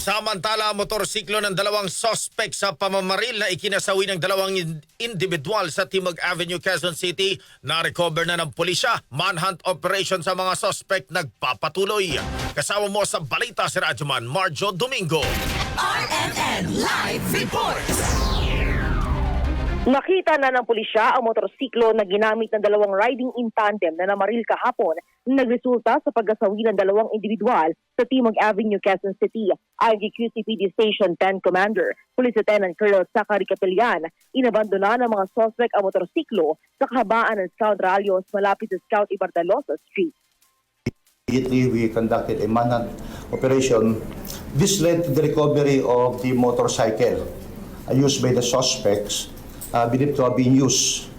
Samantala, motorsiklo ng dalawang sospek sa pamamaril na ikinasawi ng dalawang individual sa Timog Avenue, Quezon City na-recover na ng pulisya. Manhunt operation sa mga sospek nagpapatuloy. Kasama mo sa balita si Radyoman Marjo Domingo. RNN Live Reports! Nakita na ng pulisya ang motorsiklo na ginamit ng dalawang riding in tandem na namaril kahapon na nagresulta sa pagkasawi ng dalawang individual sa Timog Avenue, Quezon City. Ayon kay QCPD Station 10 Commander, Police Lieutenant Colonel Zachary Capellan, inabandona ng mga suspect ang motorsiklo sa kahabaan ng Scout Rallios malapit sa Scout Ibardalosa Street. Immediately, we conducted a manhunt operation. This led to the recovery of the motorcycle used by the suspects, believed to have been used.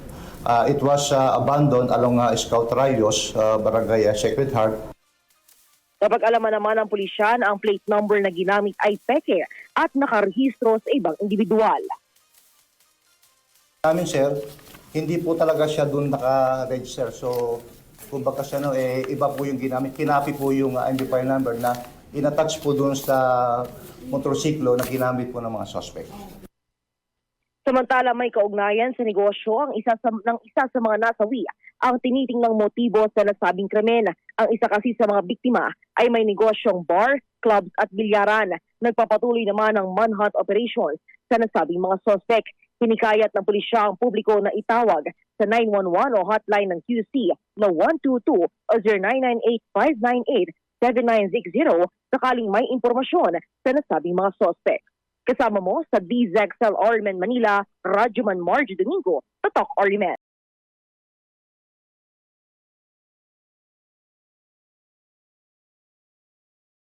It was abandoned along Scout Rayos, Barangay Sacred Heart. Napag-alaman naman ng pulisya na ang plate number na ginamit ay peke at nakarehistro sa ibang individual. Namin, sir, hindi po talaga siya doon naka-register. So, kumbaga siya, iba po yung ginamit. Kinapi po yung identifier number na inattach po doon sa motorsiklo na ginamit po ng mga suspect. Samantala may kaugnayan sa negosyo ang isa sa mga nasawi ang tinitingnang motibo sa nasabing krimen. Ang isa kasi sa mga biktima ay may negosyong bar, clubs at bilyaran. Nagpapatuloy naman ang manhunt operations sa nasabing mga suspect. Hinikayat ng pulisya ang publiko na itawag sa 911 o hotline ng QC na 122 o 0998-598-7960 sakaling may impormasyon sa nasabing mga suspect. Kasama mo sa DZXL Orleman, Manila, Radyoman Marjo Domingo, Tatak Orleman.